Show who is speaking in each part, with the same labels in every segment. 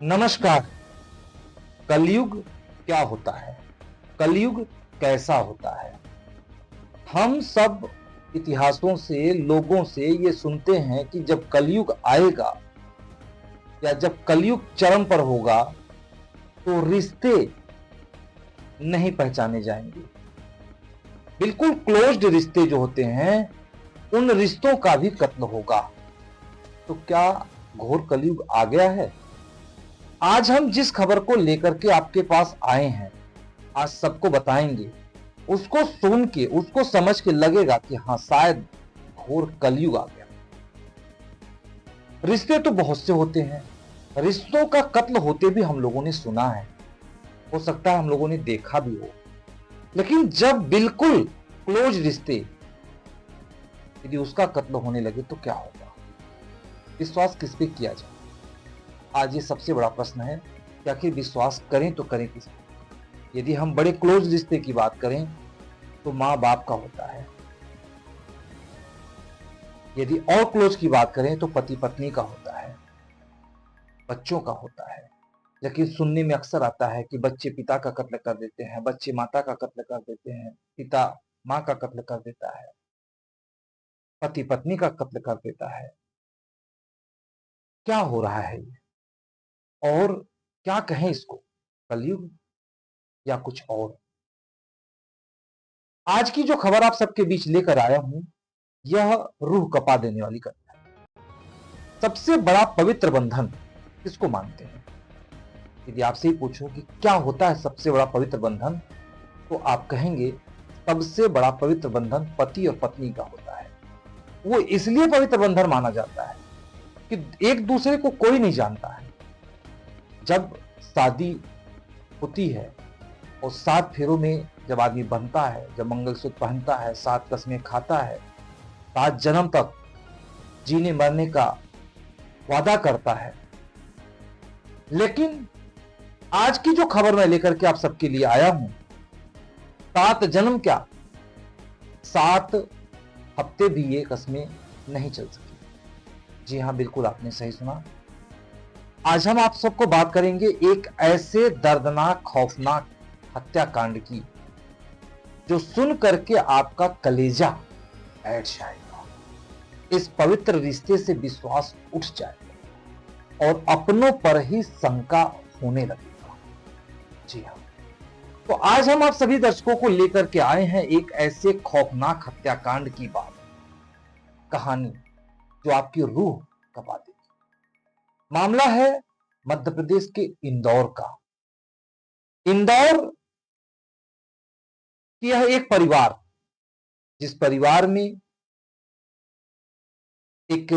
Speaker 1: नमस्कार। कलयुग क्या होता है? कलयुग कैसा होता है? हम सब इतिहासों से, लोगों से ये सुनते हैं कि जब कलयुग आएगा या जब कलयुग चरम पर होगा तो रिश्ते नहीं पहचाने जाएंगे। बिल्कुल क्लोज्ड रिश्ते जो होते हैं उन रिश्तों का भी कत्ल होगा। तो क्या घोर कलयुग आ गया है? आज हम जिस खबर को लेकर के आपके पास आए हैं, आज सबको बताएंगे। उसको सुन के, उसको समझ के लगेगा कि हाँ, शायद घोर कलयुग आ गया। रिश्ते तो बहुत से होते हैं, रिश्तों का कत्ल होते भी हम लोगों ने सुना है, हो सकता है हम लोगों ने देखा भी हो। लेकिन जब बिल्कुल क्लोज रिश्ते यदि उसका कत्ल होने लगे तो क्या होगा? विश्वास किस पे किया जाए? आज ये सबसे बड़ा प्रश्न है कि आखिर विश्वास करें तो करें किस पे? यदि हम बड़े क्लोज रिश्ते की बात करें तो माँ बाप का होता है। यदि और क्लोज की बात करें तो पति पत्नी का होता है, बच्चों का होता है। लेकिन सुनने में अक्सर आता है कि बच्चे पिता का कत्ल कर देते हैं, बच्चे माता का कत्ल कर देते हैं, पिता माँ का कत्ल कर देता है, पति पत्नी का कत्ल कर देता है। क्या हो रहा है ये? और क्या कहें इसको, कलयुग या कुछ और? आज की जो खबर आप सबके बीच लेकर आया हूं, यह रूह कपा देने वाली घटना है। सबसे बड़ा पवित्र बंधन किसको मानते हैं? यदि आपसे ही पूछूं कि क्या होता है सबसे बड़ा पवित्र बंधन, तो आप कहेंगे सबसे बड़ा पवित्र बंधन पति और पत्नी का होता है। वो इसलिए पवित्र बंधन माना जाता है कि एक दूसरे को कोई नहीं जानता है। जब शादी होती है और 7 फेरों में जब आदमी बनता है, जब मंगलसूत्र पहनता है, 7 कस्में खाता है, 7 जन्म तक जीने मरने का वादा करता है। लेकिन आज की जो खबर मैं लेकर के आप सबके लिए आया हूं, 7 जन्म क्या, 7 हफ्ते भी ये कस्में नहीं चल सकी। जी हां, बिल्कुल आपने सही सुना। आज हम आप सबको बात करेंगे एक ऐसे दर्दनाक, खौफनाक हत्याकांड की जो सुन करके आपका कलेजा बैठ जाएगा। इस पवित्र रिश्ते से विश्वास उठ जाएगा और अपनों पर ही शंका होने लगेगा। जी हां, तो आज हम आप सभी दर्शकों को लेकर के आए हैं एक ऐसे खौफनाक हत्याकांड की बात, कहानी जो आपकी रूह कपा देगी। मामला है मध्य प्रदेश के इंदौर का। इंदौर की यह एक परिवार, जिस परिवार में एक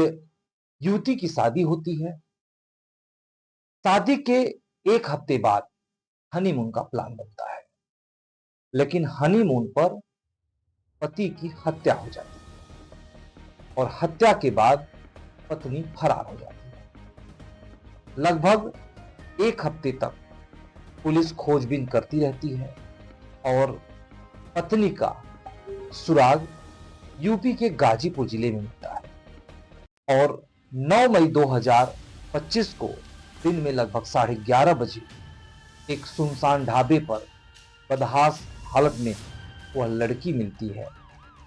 Speaker 1: युवती की शादी होती है। शादी के 1 हफ्ते बाद हनीमून का प्लान बनता है, लेकिन हनीमून पर पति की हत्या हो जाती है और हत्या के बाद पत्नी फरार हो जाती है। लगभग 1 हफ्ते तक पुलिस खोजबीन करती रहती है और पत्नी का सुराग यूपी के गाजीपुर जिले में मिलता है। और 9 मई 2025 को दिन में लगभग 11:30 बजे एक सुनसान ढाबे पर बदहास हालत में वह लड़की मिलती है,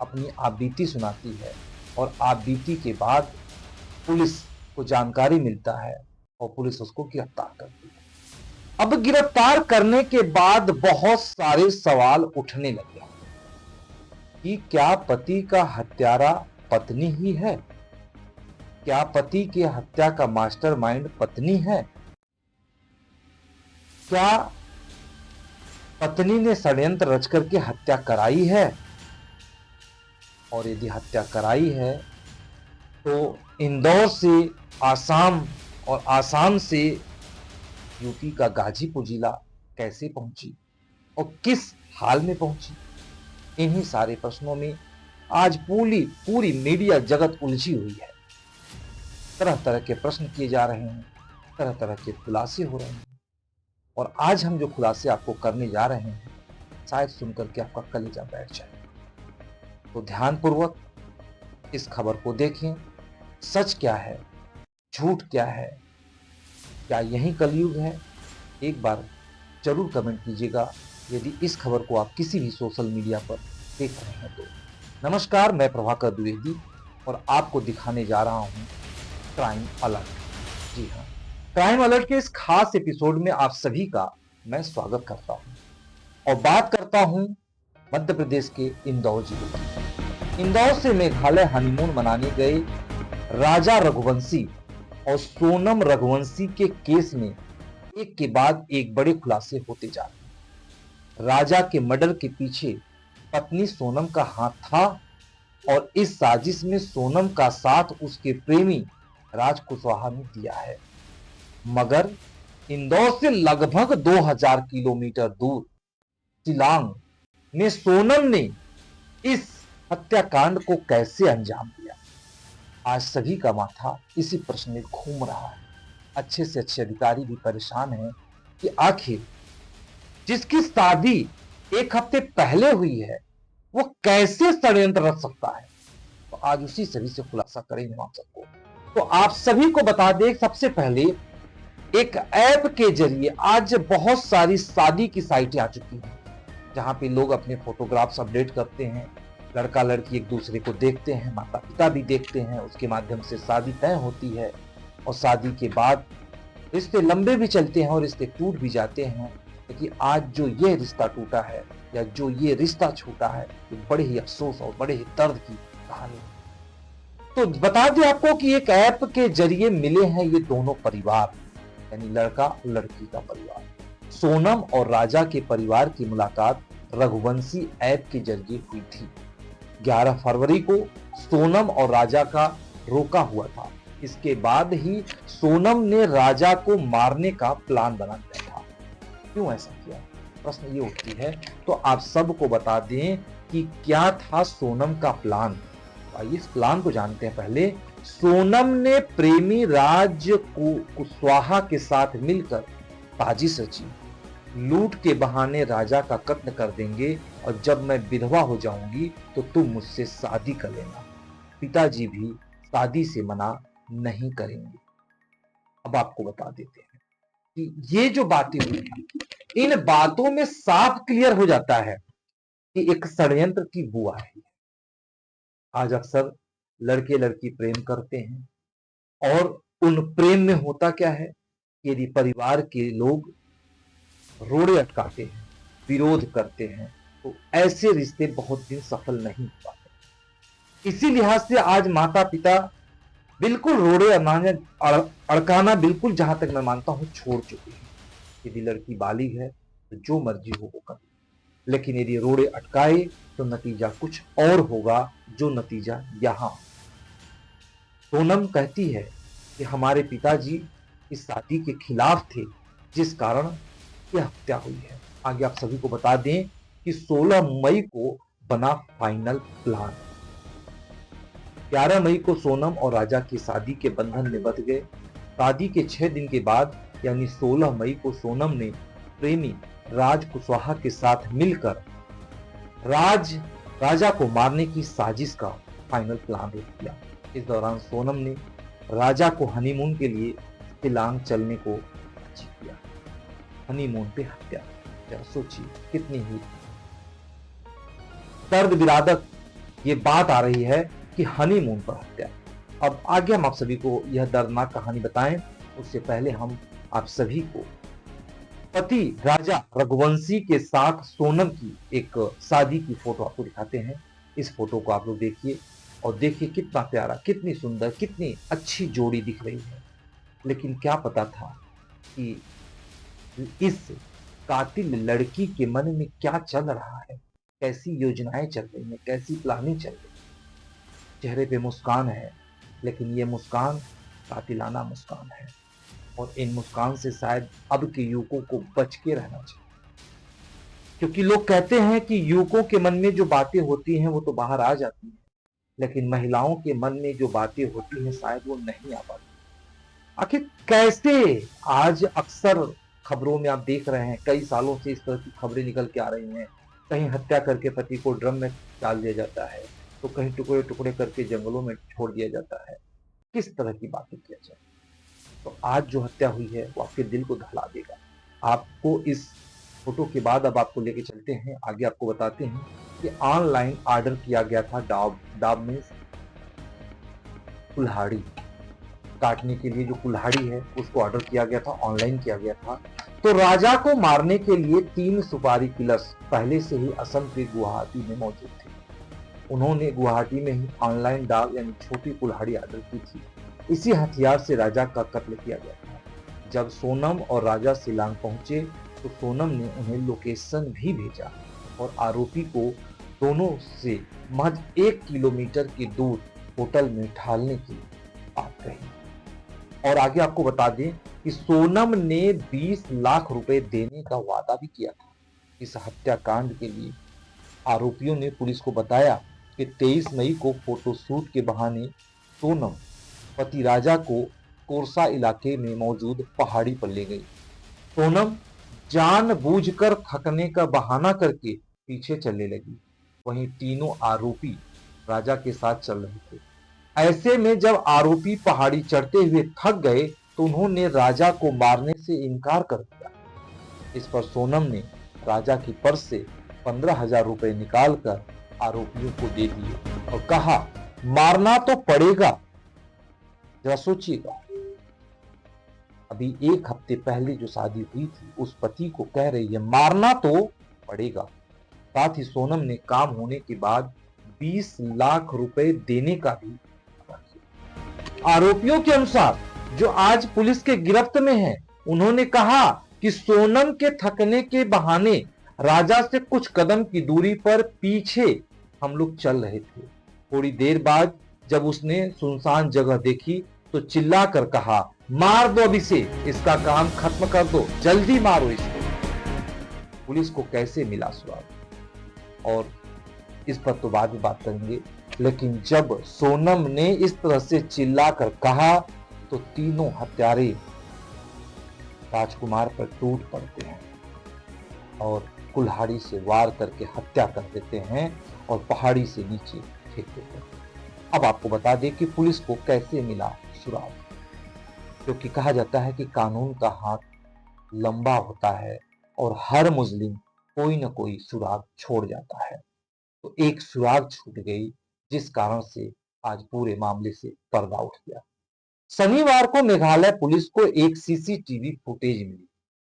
Speaker 1: अपनी आपबीती सुनाती है और आपबीती के बाद पुलिस को जानकारी मिलता है और पुलिस उसको गिरफ्तार करती है। अब गिरफ्तार करने के बाद बहुत सारे सवाल उठने लगे कि क्या पति का हत्यारा पत्नी ही है? क्या पति की हत्या का मास्टरमाइंड पत्नी है? क्या पत्नी ने षड्यंत्र रच करके हत्या कराई है? और यदि हत्या कराई है तो इंदौर से आसाम और आसाम से यूपी का गाजीपुर जिला कैसे पहुंची और किस हाल में पहुंची? इन्हीं सारे प्रश्नों में आज पूरी मीडिया जगत उलझी हुई है। तरह तरह के प्रश्न किए जा रहे हैं, तरह तरह के खुलासे हो रहे हैं और आज हम जो खुलासे आपको करने जा रहे हैं, शायद सुनकर के आपका कलेजा बैठ जाए। तो ध्यानपूर्वक इस खबर को देखें। सच क्या है, झूठ क्या है, क्या यही कलयुग है? एक बार जरूर कमेंट कीजिएगा यदि इस खबर को आप किसी भी सोशल मीडिया पर देख रहे हैं तो। नमस्कार, मैं प्रभाकर द्विवेदी और आपको दिखाने जा रहा हूं क्राइम अलर्ट। जी हाँ, क्राइम अलर्ट के इस खास एपिसोड में आप सभी का मैं स्वागत करता हूं और बात करता हूं मध्य प्रदेश के इंदौर जिले पर। इंदौर से मेघालय हनीमून मनाने गए राजा रघुवंशी और सोनम रघुवंशी के केस में एक के बाद एक बड़े खुलासे होते जा रहे हैं। राजा के मर्डर के पीछे पत्नी सोनम का हाथ था और इस साजिश में सोनम का साथ उसके प्रेमी राज कुशवाहा ने दिया है। मगर इंदौर से लगभग 2000 किलोमीटर दूर शिलांग में सोनम ने इस हत्याकांड को कैसे अंजाम दिया, आज सभी का माथा इसी प्रश्न में घूम रहा है। अच्छे से अच्छे अधिकारी भी परेशान हैं कि आखिर जिसकी शादी एक हफ्ते पहले हुई है वो कैसे षड्यंत्र रच सकता है। तो आज उसी सभी से खुलासा करेंगे आप सबको। तो आप सभी को बता दें, सबसे पहले एक ऐप के जरिए आज बहुत सारी शादी की साइटें आ चुकी हैं जहां पे लोग अपने फोटोग्राफ्स अपडेट करते हैं, लड़का लड़की एक दूसरे को देखते हैं, माता पिता भी देखते हैं, उसके माध्यम से शादी तय होती है और शादी के बाद रिश्ते लंबे भी चलते हैं और रिश्ते टूट भी जाते हैं। लेकिन आज जो ये रिश्ता टूटा है या जो ये रिश्ता छूटा है, तो बड़े ही अफसोस और बड़े ही दर्द की कहानी है। तो बता दें आपको कि एक ऐप के जरिए मिले हैं ये दोनों परिवार, यानी लड़का और लड़की का परिवार। सोनम और राजा के परिवार की मुलाकात रघुवंशी ऐप के जरिए हुई थी। 11 फरवरी को सोनम और राजा का रोका हुआ था। इसके बाद ही सोनम ने राजा को मारने का प्लान बना लिया था। क्यों ऐसा किया, प्रश्न ये उठती है। तो आप सबको बता दें कि क्या था सोनम का प्लान। आइए इस प्लान को जानते हैं। पहले सोनम ने प्रेमी राज कुशवाहा के साथ मिलकर साजिश रची। लूट के बहाने राजा का कत्ल कर देंगे और जब मैं विधवा हो जाऊंगी तो तुम मुझसे शादी कर लेना। पिताजी भी शादी से मना नहीं करेंगे। अब आपको बता देते हैं कि ये जो बातें हुई हैं, इन बातों में साफ क्लियर हो जाता है कि एक षड्यंत्र की बुआ है। आज अक्सर लड़के लड़की प्रेम करते हैं और उन प्रेम में होता क्या है, यदि परिवार के लोग रोड़े अटकाते हैं, विरोध करते हैं, तो ऐसे रिश्ते बहुत दिन सफल नहीं हो पाते। इसी लिहाज से आज माता पिता बिल्कुल रोड़े अड़काना बिल्कुल, जहां तक मैं मानता हूं, छोड़ चुके हैं। यदि लड़की बालिग है तो जो मर्जी हो वो कर, लेकिन यदि रोड़े अटकाए तो नतीजा कुछ और होगा, जो नतीजा यहां। सोनम कहती है कि हमारे पिताजी इस शादी के खिलाफ थे जिस कारण यह हत्या हुई है। आगे आप सभी को बता दें कि 16 मई को बना फाइनल प्लान। 11 मई को सोनम और राजा की शादी के बंधन में बंध गए। शादी के 6 दिन के बाद यानी 16 मई को सोनम ने प्रेमी राज कुशवाहा के साथ मिलकर राजा को मारने की साजिश का फाइनल प्लान किया। इस दौरान सोनम ने राजा को हनीमून के लिए शिलांग चलने को राजी किया। हनीमून पे हत्या, जरा सोचिए कितनी ही दर्द विरादक ये बात आ रही है कि हनीमून पर हत्या। अब आगे हम आप सभी को यह दर्दनाक कहानी बताएं, उससे पहले हम आप सभी को पति राजा रघुवंशी के साथ सोनम की एक शादी की फोटो आपको दिखाते हैं। इस फोटो को आप लोग देखिए और देखिए कितना प्यारा, कितनी सुंदर, कितनी अच्छी जोड़ी दिख रही है। लेकिन क्या पता था कि इस कातिल लड़की के मन में क्या चल रहा है, कैसी योजनाएं चल रही हैं, कैसी प्लानिंग चल रही है। चेहरे पे मुस्कान है, लेकिन ये मुस्कान कातिलाना मुस्कान है और इन मुस्कान से शायद अब के युवकों को बच के रहना चाहिए। क्योंकि लोग कहते हैं कि युवकों के मन में जो बातें होती हैं वो तो बाहर आ जाती हैं, लेकिन महिलाओं के मन में जो बातें होती हैं शायद वो नहीं आ पाती। आखिर कैसे, आज अक्सर खबरों में आप देख रहे हैं, कई सालों से इस तरह की खबरें निकल के आ रही हैं। कहीं हत्या करके पति को ड्रम में डाल दिया जाता है, तो कहीं टुकड़े टुकड़े करके जंगलों में छोड़ दिया जाता है। किस तरह की बातें किया जाए। तो आज जो हत्या हुई है वो आपके दिल को दहला देगा। आपको इस फोटो के बाद अब आपको लेके चलते हैं, आगे आपको बताते हैं कि ऑनलाइन ऑर्डर किया गया था डाब डाब में कुल्हाड़ी काटने के लिए, जो कुल्हाड़ी है उसको ऑर्डर किया गया था, ऑनलाइन किया गया था। तो राजा को मारने के लिए 3 सुपारी किलर्स पहले से ही असम के गुवाहाटी में मौजूद थे। उन्होंने गुवाहाटी में ही ऑनलाइन डाक यानी छोटी कुल्हाड़ी ऑर्डर की थी। इसी हथियार से राजा का कत्ल किया गया था। जब सोनम और राजा शिलांग पहुंचे तो सोनम ने उन्हें लोकेशन भी भेजा और आरोपी को दोनों से महज 1 किलोमीटर की दूर होटल में ढालने की बात कही। और आगे आपको बता दें कि सोनम ने 20 लाख रुपए देने का वादा भी किया था। इस हत्याकांड के लिए आरोपियों ने पुलिस को बताया कि 23 मई को फोटोशूट के बहाने सोनम पति राजा को कोरसा इलाके में मौजूद पहाड़ी पर ले गई। सोनम जानबूझकर थकने का बहाना करके पीछे चलने लगी। वहीं तीनों आरोपी राजा के साथ चल रहे थे। ऐसे में जब आरोपी पहाड़ी चढ़ते हुए थक गए तो उन्होंने राजा को मारने से इनकार कर दिया। इस पर सोनम ने राजा की पर्स से 15,000 रुपए निकालकर आरोपियों को दे दिए और कहा, मारना तो पड़ेगा, जरा सोचिएगा। अभी 1 हफ्ते पहले जो शादी हुई थी उस पति को कह रही है मारना तो पड़ेगा। साथ ही सोनम ने काम होने के बाद 20 लाख रुपए देने का भी वादा किया। आरोपियों के अनुसार जो आज पुलिस के गिरफ्त में है, उन्होंने कहा कि सोनम के थकने के बहाने राजा से कुछ कदम की दूरी पर पीछे हम लोग चल रहे थे। थोड़ी देर बाद जब उसने सुनसान जगह देखी तो चिल्ला कर कहा, मार दो अभी से, इसका काम खत्म कर दो, जल्दी मारो इसको। पुलिस को कैसे मिला सुराग और इस पर तो बाद में बात करेंगे, लेकिन जब सोनम ने इस तरह से चिल्लाकर कहा तो तीनों हत्यारे राजकुमार पर टूट पड़ते हैं और कुल्हाड़ी से वार करके हत्या कर देते हैं और पहाड़ी से नीचे फेंक देते हैं। अब आपको बता दें कि पुलिस को कैसे मिला सुराग, क्योंकि कहा जाता है कि कानून का हाथ लंबा होता है और हर मुजरिम कोई न कोई सुराग छोड़ जाता है। तो एक सुराग छूट गई जिस कारण से आज पूरे मामले से पर्दा उठ गया। शनिवार को मेघालय पुलिस को एक सीसीटीवी फुटेज मिली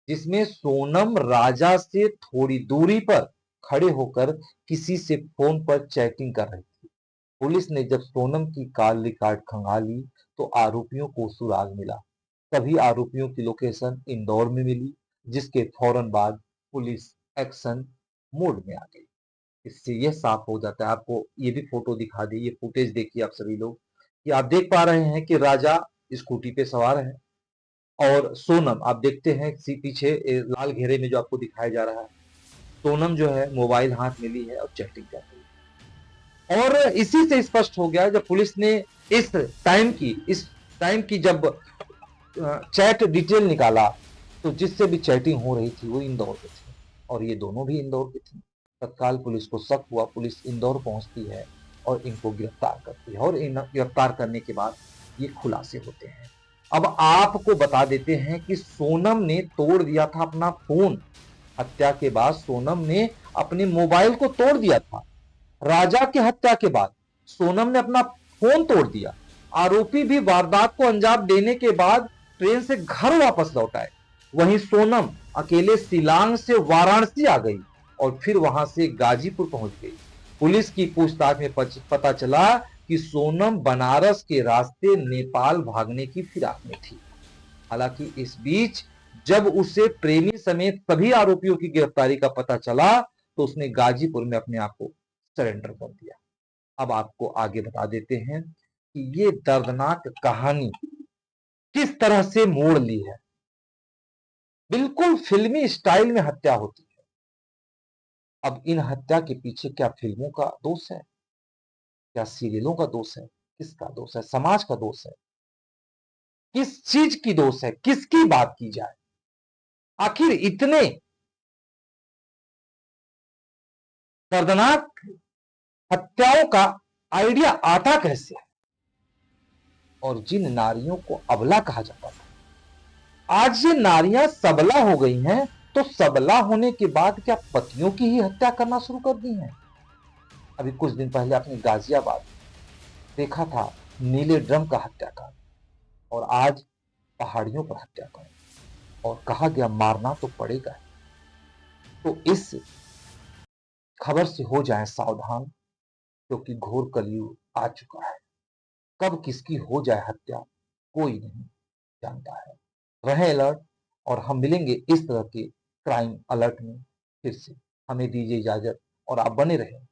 Speaker 1: जिसमें सोनम राजा से थोड़ी दूरी पर खड़े होकर किसी से फोन पर चैटिंग कर रही थी। पुलिस ने जब सोनम की कॉल रिकॉर्ड खंगाली तो आरोपियों को सुराग मिला। सभी आरोपियों की लोकेशन इंदौर में मिली, जिसके फौरन बाद पुलिस एक्शन मोड में आ गई। इससे यह साफ हो जाता है, आपको ये भी फोटो दिखा दी, ये फुटेज देखिए आप सभी लोग, कि आप देख पा रहे हैं कि राजा स्कूटी पे सवार है और सोनम आप देखते हैं पीछे लाल घेरे में जो आपको दिखाया जा रहा है, सोनम जो है मोबाइल हाथ में ली है और चैटिंग कर रही है। और इसी से स्पष्ट हो गया जब पुलिस ने इस टाइम की जब चैट डिटेल निकाला तो जिससे भी चैटिंग हो रही थी वो इंदौर के थे और ये दोनों भी इंदौर के थे। तत्काल पुलिस को शक हुआ, पुलिस इंदौर पहुंचती है और इनको गिरफ्तार करती है और इन गिरफ्तार करने के बाद ये खुलासे होते हैं। अब आपको बता देते हैं कि सोनम ने तोड़ दिया था अपना फोन। हत्या के बाद सोनम ने अपने मोबाइल को तोड़ दिया था। राजा की हत्या के बाद सोनम ने अपना फोन तोड़ दिया। आरोपी भी वारदात को अंजाम देने के बाद ट्रेन से घर वापस लौट आए। वहीं सोनम अकेले शिलांग से वाराणसी आ गई और फिर वहां से गाजीपुर पहुंच गई। पुलिस की पूछताछ में पता चला कि सोनम बनारस के रास्ते नेपाल भागने की फिराक में थी। हालांकि इस बीच जब उसे प्रेमी समेत सभी आरोपियों की गिरफ्तारी का पता चला तो उसने गाजीपुर में अपने आप को सरेंडर कर दिया। अब आपको आगे बता देते हैं कि ये दर्दनाक कहानी किस तरह से मोड़ ली है। बिल्कुल फिल्मी स्टाइल में हत्या होती है। अब इन हत्या के पीछे क्या फिल्मों का दोष है, क्या सीरियलों का दोष है, किसका दोष है, समाज का दोष है, किस चीज की दोष है, किसकी बात की जाए? आखिर इतने दर्दनाक हत्याओं का आइडिया आता कैसे है? और जिन नारियों को अबला कहा जाता था आज ये नारियां सबला हो गई हैं, तो सबला होने के बाद क्या पतियों की ही हत्या करना शुरू कर दी हैं? अभी कुछ दिन पहले आपने गाजियाबाद देखा था नीले ड्रम का हत्याकांड, और आज पहाड़ियों पर हत्याकांड, और कहा गया मारना तो पड़ेगा। तो इस खबर से हो जाएं सावधान, क्योंकि घोर कलयुग आ चुका है। कब किसकी हो जाए हत्या कोई नहीं जानता है। रहें अलर्ट, और हम मिलेंगे इस तरह के क्राइम अलर्ट में फिर से। हमें दीजिए इजाजत और आप बने रहें